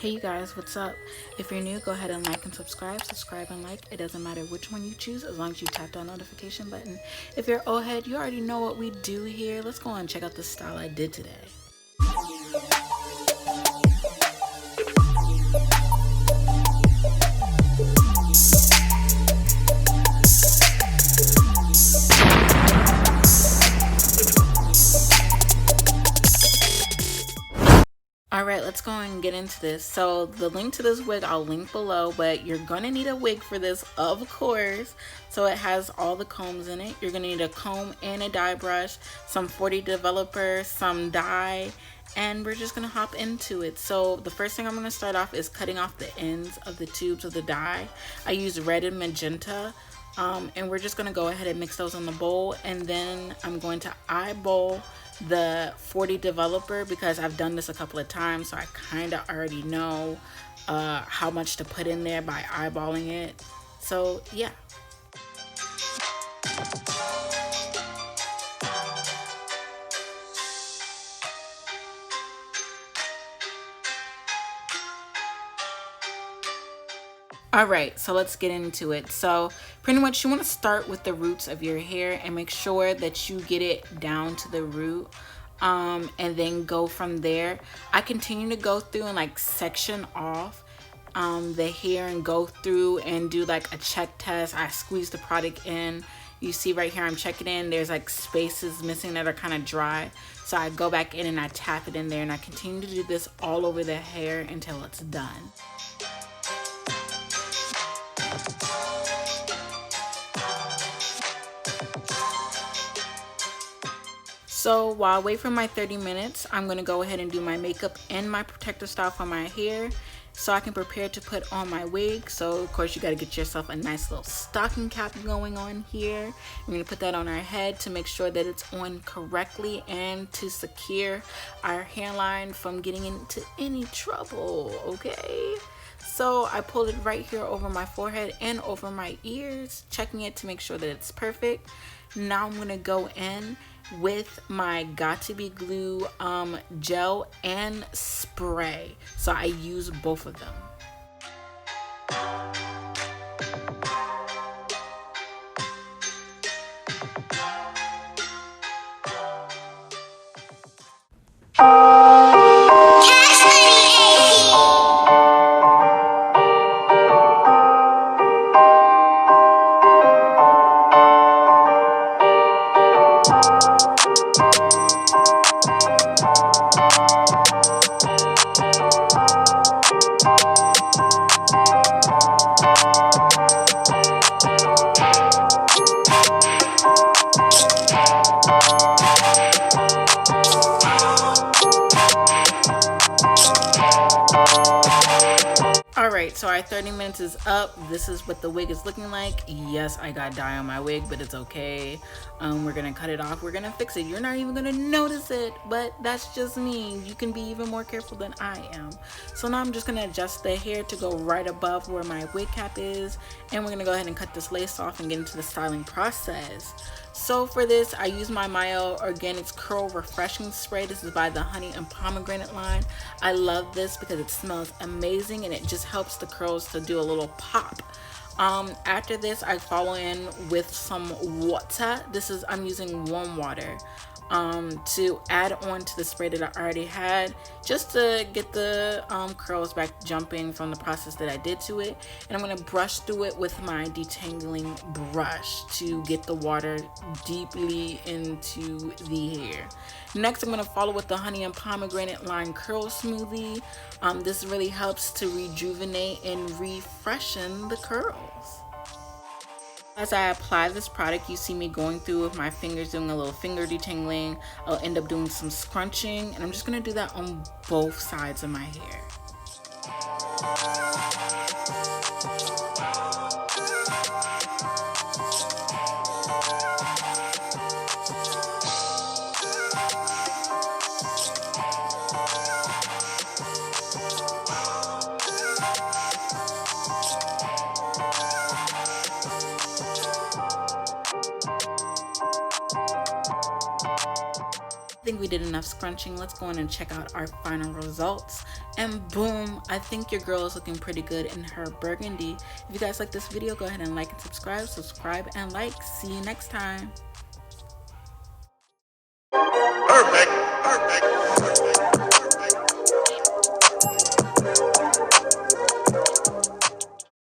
Hey you guys, what's up? If you're new, go ahead and like and subscribe. Subscribe and like. It doesn't matter which one you choose as long as you tap that notification button. If you're old head, you already know what we do here. Let's go and check out the style I did today. Alright, let's go and get into this. So the link to this wig I'll link below, but you're gonna need a wig for this, of course. So it has all the combs in it. You're gonna need a comb and a dye brush, some 40 developer, some dye, and we're just gonna hop into it. So the first thing I'm gonna start off is cutting off the ends of the tubes of the dye. I use red and magenta. And we're just gonna go ahead and mix those in the bowl, and then I'm going to eyeball the 40 developer because I've done this a couple of times, so I kind of already know how much to put in there by eyeballing it. So yeah. Alright, so let's get into it. So pretty much you want to start with the roots of your hair and make sure that you get it down to the root, and then go from there. I continue to go through and like section off the hair and go through and do like a check test. I squeeze the product in. You see right here I'm checking in, there's like spaces missing that are kind of dry, so I go back in and I tap it in there, and I continue to do this all over the hair until it's done. So while I wait for my 30 minutes, I'm going to go ahead and do my makeup and my protective style for my hair so I can prepare to put on my wig. So of course you got to get yourself a nice little stocking cap going on here. We're going to put that on our head to make sure that it's on correctly and to secure our hairline from getting into any trouble, okay? So I pulled it right here over my forehead and over my ears, checking it to make sure that it's perfect. Now I'm going to go in with my Got2b glue gel and spray, so I use both of them. Alright, so our 30 minutes is up. This is what the wig is looking like. Yes, I got dye on my wig, but it's okay. We're gonna cut it off. We're gonna fix it. You're not even gonna notice it, but that's just me. You can be even more careful than I am. So now I'm just gonna adjust the hair to go right above where my wig cap is, and we're gonna go ahead and cut this lace off and get into the styling process. So for this, I use my Mayo Organics Curl Refreshing Spray. This is by the Honey and Pomegranate line. I love this because it smells amazing and it just helps the curls to do a little pop. After this, I follow in with some water. I'm using warm water to add on to the spray that I already had, just to get the curls back jumping from the process that I did to it. And I'm going to brush through it with my detangling brush to get the water deeply into the hair. Next, I'm going to follow with the Honey and Pomegranate line Curl Smoothie. This really helps to rejuvenate and refreshen the curls. As I apply this product, you see me going through with my fingers, doing a little finger detangling. I'll end up doing some scrunching, and I'm just going to do that on both sides of my hair. I think we did enough scrunching. Let's go in and check out our final results. And boom, I think your girl is looking pretty good in her burgundy. If you guys like this video, go ahead and like and subscribe and like. See you next time.